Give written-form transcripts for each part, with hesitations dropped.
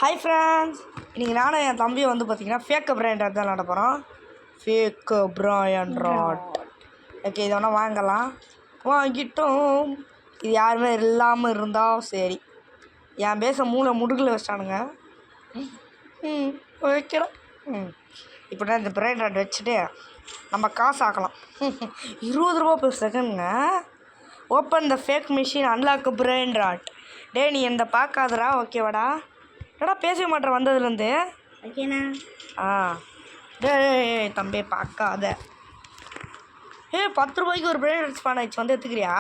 Hi friends, இன்றைக்கி நானும் என் தம்பியை வந்து பார்த்திங்கன்னா ஃபேக் பிராண்ட் தான் நட போகிறோம். Fake brand. ஓகே, இதை வேணால் வாங்கலாம். வாங்கிட்டோம். இது யாருமே இல்லாமல் இருந்தால் சரி. என் பேச முடுகில் வச்சிட்டானுங்க. வைக்கிறோம். இப்போ தான் இந்த பிராண்ட் வச்சுட்டு நம்ம காசு ஆக்கலாம். 20 ரூபா per செகண்டுங்க. Open the fake machine, unlock brand rod. டே, நீ இந்த பார்க்காதடா. ஓகேவாடா? என்னடா பேச மாட்டேற வந்ததுலேருந்து? ஓகேண்ணா. டே தம்பி பார்க்காத. 10 ரூபாய்க்கு ஒரு பிராண்ட் ஸ்பான் ஆயிடுச்சு. வந்து எடுத்துக்கிறியா?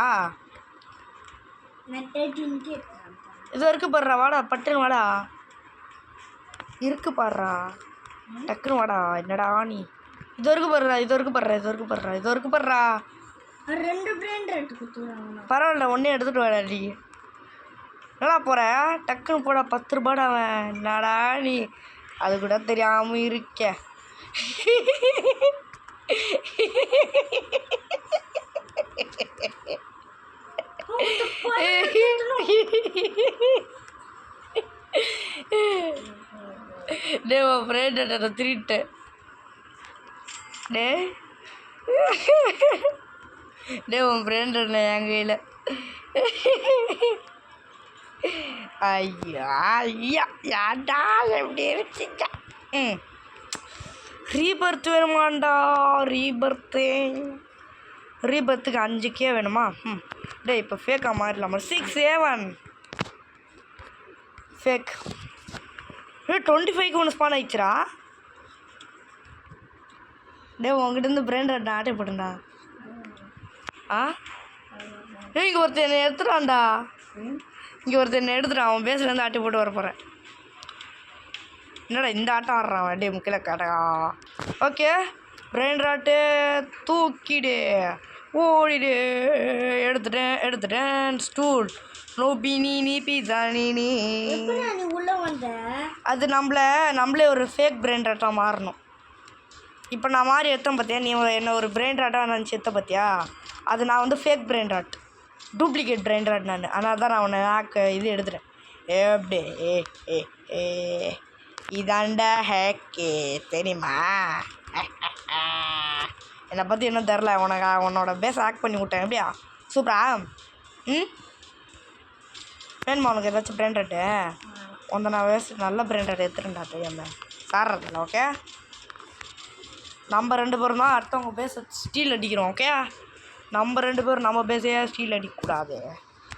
இது வரைக்கும் பாடுறா. வாடா, பட்டுன்னு வாடா. இருக்கு பாடுறா, டக்குன்னு வாடா. என்னடா நீ இது வரைக்கும் பாடுறா. பரவாயில்ல, ஒன்றே எடுத்துகிட்டு வாடா. நீ நல்லா போகிற, டக்குன்னு போடா. 10 ரூபாடா அவன். என்னடா நீ அது கூட தெரியாமல் இருக்க. டே, உன் ஃப்ரெண்ட் திருட்டு. டே உன் ஃப்ரெண்ட் என் கையில். ஐயா ஐயா, யாண்டா எப்படி இருந்துச்சா? ரீபர்த் வேணுமாண்டா? ரீபர்த்துக்கு 5K வேணுமா? டே, இப்போ ஃபேக்காக மாறிடலாமா? 6 7 ஃபேக். 25க்கு ஒன்று ஸ்பான் ஆயிடுச்சுரா. டே, உங்ககிட்ட பிராண்ட் ஆட்டை போட்டுண்டா. இங்கே ஒருத்தர் என்னை எடுத்துட்டான்டா. அவன் பேசுலேருந்து ஆட்டி போட்டு வர போகிறேன். என்னடா இந்த ஆட்டம் ஆடுறான்? டே, முக்கிய கடா. ஓகே, பிரெயின் ராட்டு தூக்கிடு, ஓடிடு. எடுத்துட்டேன். ஸ்டூல் நோ பீனி நீ பீஸா நீ உள்ள வந்த. அது நம்மளே ஒரு ஃபேக் பிரெயின் ராட்டாக மாறணும். இப்போ நான் மாறி எடுத்தேன் பார்த்தியா? நீ என்ன ஒரு பிரெயின் ராட்டாக நினச்சி எடுத்த பார்த்தியா? அது நான் வந்து fake brain rot, duplicate brain rot நான். ஆனால் தான் நான் உன்னை இது எடுத்துட்டேன். எப்படி இதாண்டா ஹேக்கே தெரியுமா? என்னை பற்றி இன்னும் தெரில உனக்கு. உன்னோட பேஸை ஹேக் பண்ணி விட்டேன். எப்படியா? சூப்பரா? வேணுமா உனக்கு ஏதாச்சும் பிராண்ட் ராட்டு? நான் நல்ல பிராண்ட் ராட் எடுத்துட்டேன்டா தெரியாமல் சாடுறதில்ல. ஓகே, நம்ம 2 பேரும் தான் அடுத்தவங்க பேச ஸ்டீல் அடிக்கிறோம். ஓகே, நம்ம 2 பேரும் நம்ம பேசையே ஸ்டீல் அடிக்கக்கூடாது.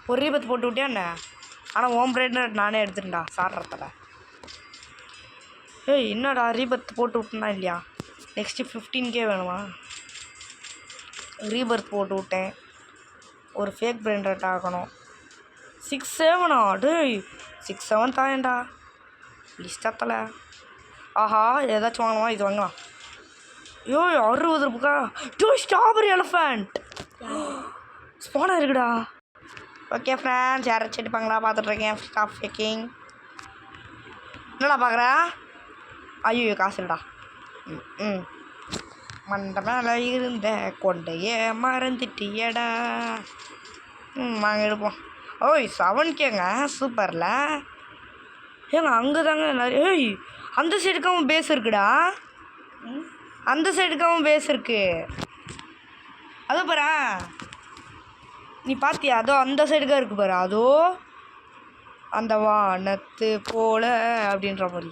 ஒரு ரீபத் போட்டு விட்டியா என்ன? ஆனால் ஓம் பிராண்ட் ராட் நானே எடுத்துட்டேன்டா சாடுறதில்ல. என்னடா ரீபர்த் போட்டு விட்டேன்னா இல்லையா? நெக்ஸ்ட்டு 15K வேணுமா? ரீபர்த் போட்டு விட்டேன். ஒரு ஃபேக் பிராண்ட் ராட் ஆகணும். 6 7 டேய், 6 7 தாயேண்டா லிஸ்டாத்தல. ஆஹா, ஏதாச்சும் வாங்கலாமா? இது வாங்கலாம். 60 ரூபா. ஸ்ட்ராபெரி எலஃபண்ட் ஸ்பானாக இருக்குடா. ஓகே ஃப்ரெண்ட்ஸ், யாராச்சும் எடுப்பாங்களா பார்த்துட்ருக்கேன். Stop faking. என்னடா பார்க்குறா? ஐயோ, காசு இல்லைடா. மண்டை மேலே இருந்த கொண்டையே மறந்துட்டியடா. வாங்க எடுப்போம். 7Kங்க, சூப்பரில். அங்கே தாங்க நிறைய. அந்த சைடுக்காவும் பேஸ் இருக்குடா. அந்த சைடுக்காவும் பேஸ் இருக்கு. அதோ பாரா, நீ பார்த்தியா? அதோ அந்த சைடுக்காக இருக்குது பாரு. அதோ அந்த வானத்து போல அப்படின்ற மாதிரி.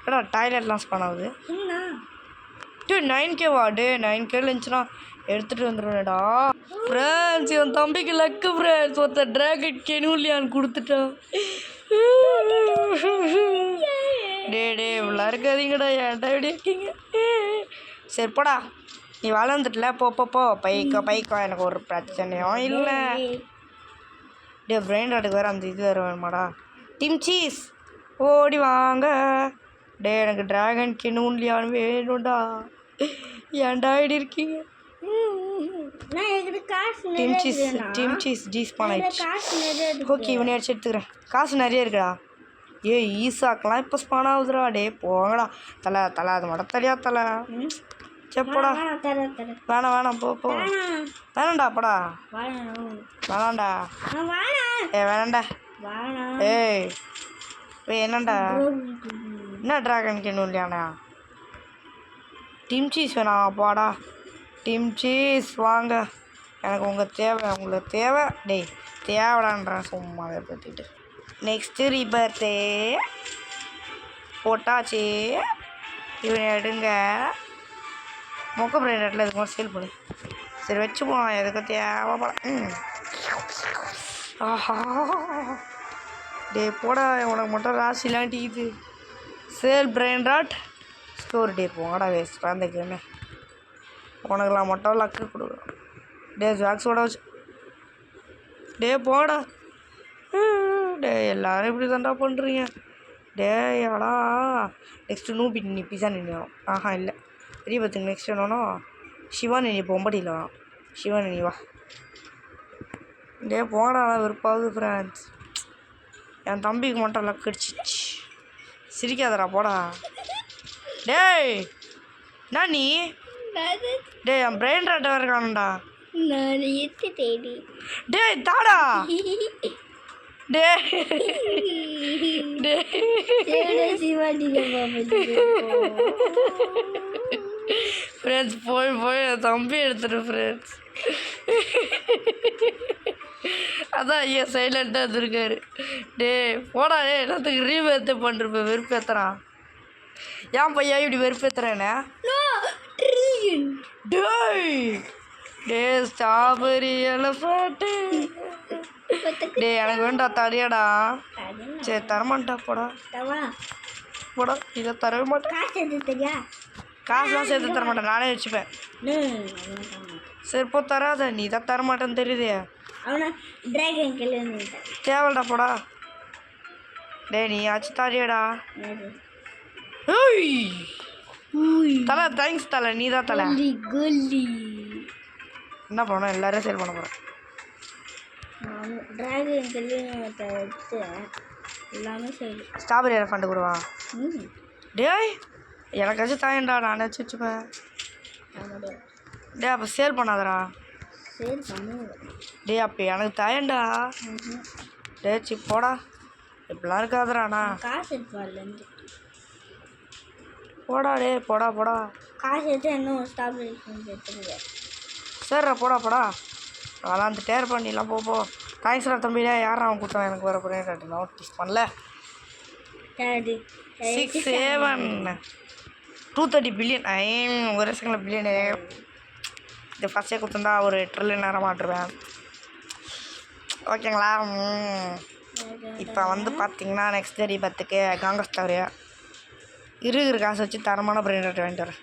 ஏடா டாய்லெட்லாம் ஸ்பான் ஆகுது. 9K வாடு. 9K இருந்துச்சுன்னா எடுத்துகிட்டு வந்துடுவேடா. ஃப்ரெண்ட்ஸ், என் தம்பிக்கு லக்கு ஃப்ரெண்ட்ஸ். ஒருத்தர் ட்ராகன் கெனூலியான்னு கொடுத்துட்டான். டே இவ்வளோ இருக்காதீங்கடா. ஏன்டா எப்படி இருக்கீங்க? சரி போடா, நீ வளர்ந்துட்டல. போ பைக்கோ. எனக்கு ஒரு பிரச்சனையும் இல்லை. டே, பிரெயின் ராட்டுக்கு வேறு அந்த இது வேறு வேணுமாடா? டீம் சீஸ் ஓடி வாங்க. டே, எனக்கு ட்ராகன் கெனூலியான்னு வேணும்டா. ஏன்டா இப்படி இருக்கீங்க? டீம் சீஸ் ஜீஸ்பான் ஆயிடுச்சு. ஓகே, இவனே அடிச்சு எடுத்துக்கிறேன். காசு நிறைய இருக்குடா. ஈசாக்கெலாம் இப்போ ஸ்பான் ஆகுதுடா. டே போங்கடா. தலை அது மட்டும் தெரியா தலை. செப்படா. வேணாம் போ. வேணாண்டா போடா. வேணாண்டா. வேணாண்டா. இப்போ என்னண்டா என்ன ட்ராகன் கேன் இல்லையாண்ணா டிம் சீஸ் வேணாம் போடா டிம் சீஸ் வாங்க எனக்கு உங்களுக்கு தேவை டேய் தேவைடான்றேன் சும்மா அதை பற்றிட்டு நெக்ஸ்ட்டு ரீபர்த்தே போட்டாச்சு இவனை எடுங்க மொக்க பிராண்டில் எதுக்கு மாதிரி சேல் பண்ணு சரி வச்சுப்போம் எதுக்கு தேவைப்பட ஆஹா டே போடா உனக்கு மட்டும் ராசிலாம் டீது சேல் பிராண்டாட் ஸ்டோர் டே போங்கடா வேஸ்ட் அந்த கேமே உனக்குலாம் மட்டும் லக்கு கொடுக்குறோம் டே ஜாக்ஸோட வச்சு டே போடா டே எல்லோரும் இப்படி தாண்டா பண்ணுறீங்க டே எடா நெக்ஸ்ட்டு நூபி நீ பிஸா நினைவோம் ஆஹா இல்லை பெரிய பத்துக்கு நெக்ஸ்ட் என்னன்னா சிவானினி பொம்படியில் வேணும் சிவானினி வா டே போடா விருப்பாவது ஃப்ரெண்ட்ஸ் என் தம்பிக்கு மட்டும் லக் அடிச்சிச்சு சிரிக்காதடா போடா டேய் என்ன நீ டேய் என் பிரெயின் ராட்டை வேறு காணும்டா டேய் தாடா டேய் ஃப்ரெண்ட்ஸ் போய் என் தம்பி எடுத்துரு ஃப்ரெண்ட்ஸ் அதான் ஐயா சைலண்ட்டாக இருந்திருக்காரு டே போடா டே எல்லாத்துக்கு ரீபேர்த்து பண்ணுறப்ப வெறுப்பேத்துறான் ஏன் பையா இப்படி வெறுப்பேத்துறேண்ணே டேய் டே ஸ்ட்ராபெரி எலஃபேண்ட்டு டே எனக்கு வேண்டா தடியாடா சரி தரமாட்டா போடா இதை தரவே மாட்டேன் காசுலாம் சேர்த்து தரமாட்டேன் நானே வச்சுப்பேன் சரி போ தராத நீ தான் தரமாட்டேன்னு தெரியுதே தேவல்டா போடா டே நீ ஆச்சு தாடியாடா தலை தேங்க்ஸ் தலை நீ தான் தலை என்ன பண்ணணும் எல்லாரும் சேல் பண்ண போகிறேன் ஸ்ட்ராபெரி எலஃபண்ட் கொடுவா டேய் எனக்காச்சும் தாயண்டா நானே வச்சுப்பேன் டே அப்போ சேல் பண்ணாதடா டே அப்போ எனக்கு தாயண்டா டே சி போடா இப்படிலாம் இருக்காதடாண்ணா போடா டே போடா காசு எடுத்து இன்னும் ஸ்ட்ராபெரி சரிடா போடா விளாண்டுட்டே இருப்பான் நீலாம் போ தேங்க்ஸ்டா தம்பிடா யாரா அவன் கொடுத்தான் எனக்கு வர போகிறேன் நோட்டீஸ் பண்ணல 6 7 230 பில்லியன் ஒரு செகண்டில் பில்லியனு இது ஃபஸ்ட்டே கொடுத்துருந்தா ஒரு ட்ரில்லியன் நேரம் மாட்டுருவேன் ஓகேங்களா இப்போ வந்து பார்த்தீங்கன்னா நெக்ஸ்ட் டே பத்துக்கு காங்கஸ் தவறியா இருக்கிற காசு வச்சு தரமான பிராண்ட் வாங்கிட்டு வரேன்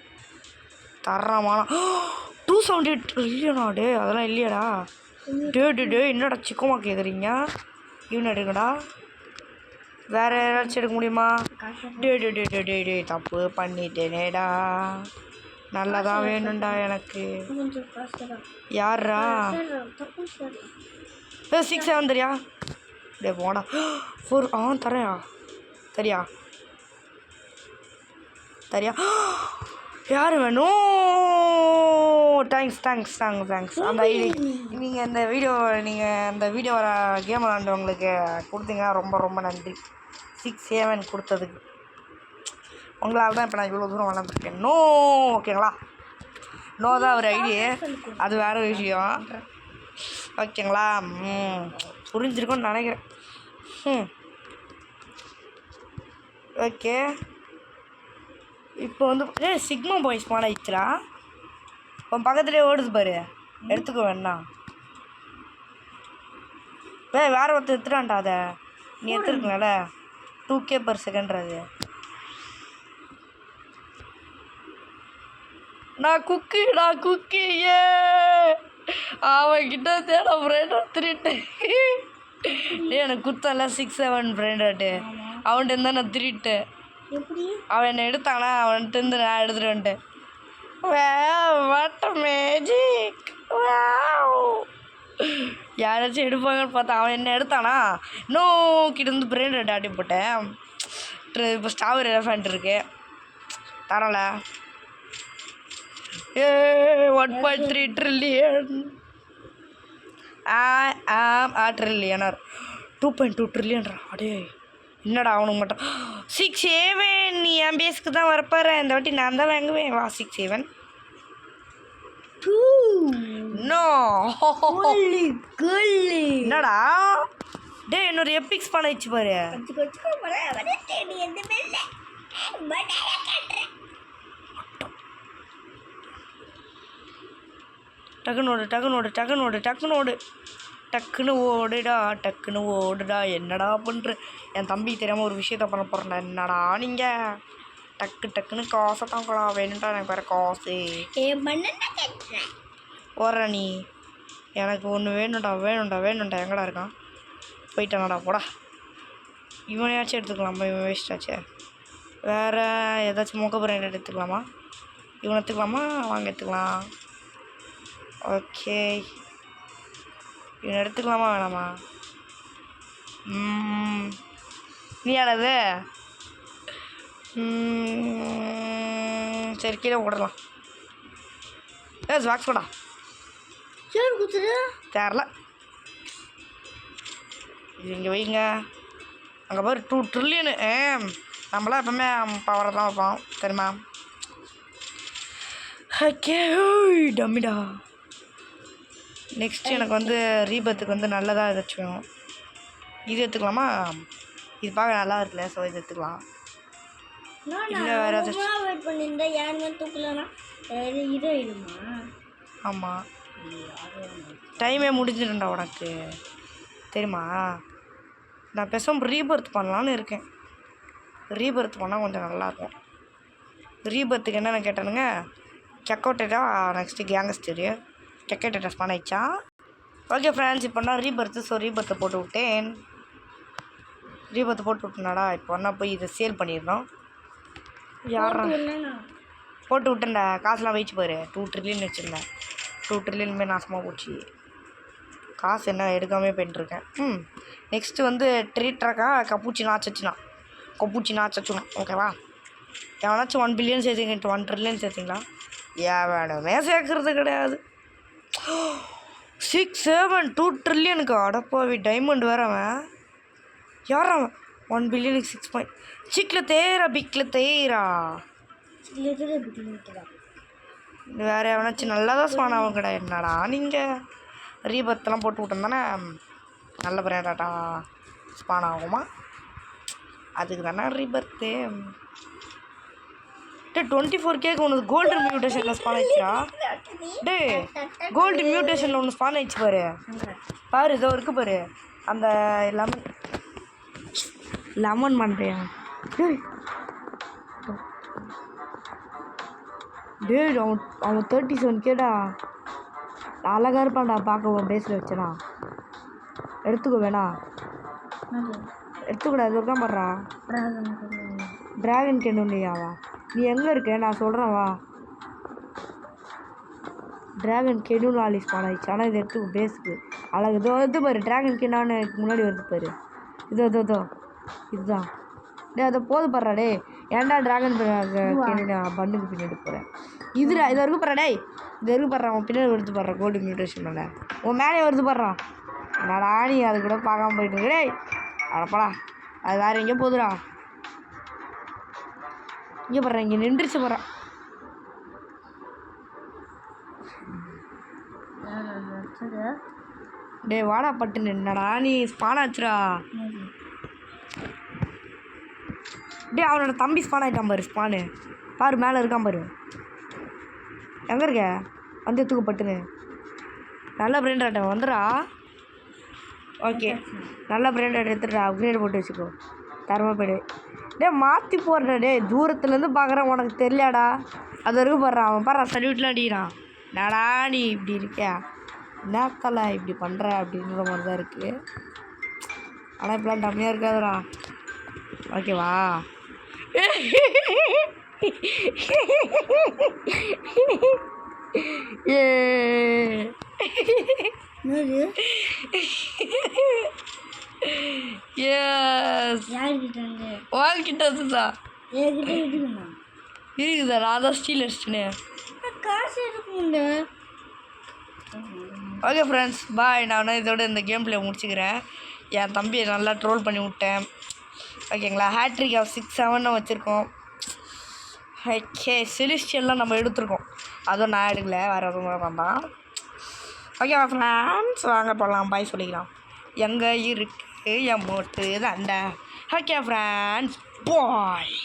தரமான 278 ட்ரில்லியனா டே அதெல்லாம் இல்லையாடா டே என்னடா சிக்கமா கேட்குறீங்க இவனு எடுங்கடா வேறு ஏதாச்சும் எடுக்க முடியுமா டே தப்பு பண்ணிட்டேனேடா நல்லா தான் வேணும்டா எனக்கு யாரா 6 7 தெரியா டே போடா 4 தரையா தரியா யார் வேணும் தேங்க்ஸ் அந்த ஐடி நீங்கள் அந்த வீடியோ வர கேம் விளாண்டவங்களுக்கு கொடுத்தீங்க ரொம்ப நன்றி 6 7 கொடுத்ததுக்கு உங்களால் தான் இப்போ நான் இவ்வளோ தூரம் விளாண்டுருக்கேன் ஓகேங்களா தான் ஒரு ஐடி அது வேறு விஷயம் ஓகேங்களா புரிஞ்சிருக்கும்னு நினைக்கிறேன் ஓகே இப்போ வந்து சிக்மா பாய்ஸ் மாட ஆயிடுச்சுடா இப்போ பக்கத்துலேயே ஓடுது பாரு எடுத்துக்கோ வேணா வேறு ஒருத்தர் எடுத்துட்டான்டா அதை நீ எடுத்துருக்கல 2K per second அது நான் குக்கி ஏ அவன்கிட்ட தேட ஃப்ரெண்ட் திருட்டேன் எனக்கு கொடுத்தால 6 7 ஃப்ரெண்டாட்டு அவன்கிட்ட இருந்தால் நான் திருட்டேன் அவன் என்னை எடுத்தானா அவன்கிட்ட இருந்து நான் எடுத்துகிட்டு வந்துட்டேன் வாட் மேஜிக் யாராச்சும் எடுப்பாங்கன்னு பார்த்தா அவன் என்ன எடுத்தானா கிட்ட பிரெயின் ரெட் ஆட்டி போட்டேன் இப்போ ஸ்ட்ராபெரி எலஃபண்ட் இருக்கு தரல 1.3 ட்ரில்லியன் ஐ ஆம் a trillionaire 2.2 ட்ரில்லியன்ரா அடே என்னடா அவனுக்கு மட்டும் 6-7 நீ என் பேஸ்க்கு தான் வரப்பாரு இந்த வாட்டி நான் தான் வாங்குவேன் வா 6-7 நோ என்னடா டே இன்னொரு எபிக்ஸ் பண்ண வச்சு பாரு டக்குன்னு ஓடுடா என்னடா பண்ணுற என் தம்பி தெரியாமல் ஒரு விஷயத்த பண்ண போகிறேன்டா என்னடா நீங்கள் டக்குன்னு காசை தாங்கடா வேணும்டா எனக்கு வேறு காசு ஓடுற நீ எனக்கு ஒன்று வேணும்டா எங்கடா இருக்கான் போயிட்டானடா போடா இவனையாச்சும் எடுத்துக்கலாமா இவன் வேஸ்ட்டாச்சே வேறு ஏதாச்சும் மொக்க பிராண்ட் எடுத்துக்கலாமா இவனை எடுத்துக்கலாமா வாங்க எடுத்துக்கலாம் ஓகே இவனை எடுத்துக்கலாமா வேணாமா நீ ஆடாது சரி கீழே போடலாம் வாக்ஸ் போடா தெரில இது இங்கே வைங்க அங்கே பாரு 2 ட்ரில்லியனு நம்மளாம் எப்பவுமே பவரை தான் வைப்போம் தெரியுமா ஓகே டம்மிடா நெக்ஸ்ட் எனக்கு வந்து ரீபத்துக்கு வந்து நல்லதாக ஏதாச்சும் வேணும் இது எடுத்துக்கலாமா இது பார்க்க நல்லா இருக்குல்ல ஸோ இது எடுத்துக்கலாம் இல்லை வேறு ஏதாச்சும் ஆமாம் டைமே முடிஞ்சிடும்டா உனக்கு தெரியுமா நான் பேசாமல் ரீபர்த் பண்ணலான்னு இருக்கேன் ரீபர்த் பண்ணால் கொஞ்சம் நல்லாயிருக்கும் ரீபர்த்துக்கு என்னென்ன கேட்டானுங்க கெக்கோட்டேட்டா நெக்ஸ்ட்டு கேங்கஸ்டரு கெக்கோட்டேட்டா ஸ்பான் ஆயிடுச்சா ஓகே ஃப்ரெண்ட்ஸ் இப்போ நான் ரீபர்த்து ஸோ ரீபர்த்தை போட்டு விட்டேன் விட்டேனாடா இப்போ ஒன்றா போய் இதை சேல் பண்ணிடணும் யாரா போட்டு விட்டேன்டா காசுலாம் வச்சு பாரு 2 ட்ரில்லியன் வச்சுருந்தேன் 2 ட்ரில்லியனுமே நாசமாக போச்சு காசு என்ன எடுக்காமே போயிட்டுருக்கேன் நெக்ஸ்ட்டு வந்து ட்ரீட்ராக்கா கப்பூச்சி நாச்சச்சுனா ஓகேவா எவனாச்சும் 1 பில்லியன் சேர்த்துக்கிட்டு 1 ட்ரில்லியன் சேர்த்திங்களா ஏன் வேணுமே சேர்க்குறது கிடையாது 6-7 2 ட்ரில்லியனுக்கு அடப்பாவி டைமண்ட் வேறு அவன் யார் அவன் 1 பில்லியனுக்கு 6 பாயிண்ட் பிக்கில் தேரா வேறு எவனாச்சும் நல்லா தான் ஸ்பான் ஆகும் கிடையாது என்னடா நீங்கள் ரீபர்த்தெல்லாம் போட்டு விட்டோம் தானே நல்ல பிராண்டாட்டா ஸ்பான் ஆகுமா அதுக்கு தானே ரீபர்த்து 24K உனக்கு கோல்டு மியூட்டேஷனில் ஸ்பான் ஆயிடுச்சா கோல்டு மியூட்டேஷனில் ஒன்று ஸ்பான் ஆயிடுச்சு பாரு இதோ இருக்கு பாரு அந்த லெமன் பண்ணுறியா அவன் 37Kடா அழகாக இருப்பான்டா பார்க்க பேஸில் வச்சனா எடுத்துக்கோ வேணா எடுத்துக்கூடாது இருக்கான் பாடுறா ட்ராகன் கேன் இல்லையாவா நீ எங்கே இருக்க நான் சொல்கிறேன் வா ட்ராகன் கெனு ஆலிஸ் ஆயிடுச்சு ஆனால் இது எடுத்துக்கோ பேஸுக்கு அழகு இது பாரு ட்ராகன் கெனான்னு முன்னாடி வருது பாரு இதோ இதுதான் அதை போது பாடுறா டே ஏன்டா ட்ராகன் நான் பண்ணுக்கு பின்னாடி போகிறேன் இது வரைக்கும் பாடுறா டே இது வரைக்கும் பாடுறான் அவன் பின்னாடி வருது பாடுறான் கோல்டு மியூட்டேஷனில் உன் மேலே வருது பாடுறான் என்னடா நீ அது கூட பார்க்காம போயிட்டு டேய் அடப்படா அது வேறு எங்கேயோ போகுதுடா இங்கே பாடுறேன் இங்கே நின்றுச்சு போடுறான் டே வாடா பட்டுன்னு என்னடா நீ ஸ்பான் ஆச்சுடா டே அவனோட தம்பி ஸ்பான் ஆகிட்டான் பாரு ஸ்பானு பாரு மேலே இருக்கான் பாரு எங்கே இருக்க வந்து தூக்கப்பட்டுன்னு நல்ல பிராண்ட் ஆட்டம் வந்துடா ஓகே நல்ல பிராண்ட் ஆட்டம் எடுத்துடா அப்கிரேட் போட்டு வச்சுக்கோ தரமாக போய்டு டே மாற்றி போடுற டே தூரத்துலேருந்து பார்க்குறேன் உனக்கு தெரியலடா அது வரைக்கும் போடுறான் அவன் பாரு சல்யூட்லாம் அடிக்கிறான் நாடா நீ இப்படி இருக்கியா என்ன தலை இப்படி பண்ணுற அப்படின்ற மாதிரி தான் இருக்குது ஆனால் இப்பெல்லாம் டம்மியாக இருக்காதுடா ஓகேவா வாழ்கிட்ட இருக்குதா நான் தான் ஸ்டீல் அடிச்சிட்டேனே காசு இருக்குங்க ஓகே ஃப்ரெண்ட்ஸ் பாய் நான் இதோட இந்த கேம் பிளே முடிச்சுக்கிறேன் என் தம்பியை நல்லா ட்ரோல் பண்ணி விட்டேன் ஓகேங்களா. ஹேட்ரிக் ஆஃப் 6 7 வச்சுருக்கோம். ஓகே செலிஸ்டியல்லாம் நம்ம எடுத்துருக்கோம். அதுவும் நான் எடுக்கல, வேறு எதுவும் தான். ஓகே ஃப்ரெண்ட்ஸ் வாங்க போகலாம், பாய் சொல்லிக்கலாம். எங்கே இருக்குது என் மோட்டு தாண்டா. Okay friends bye.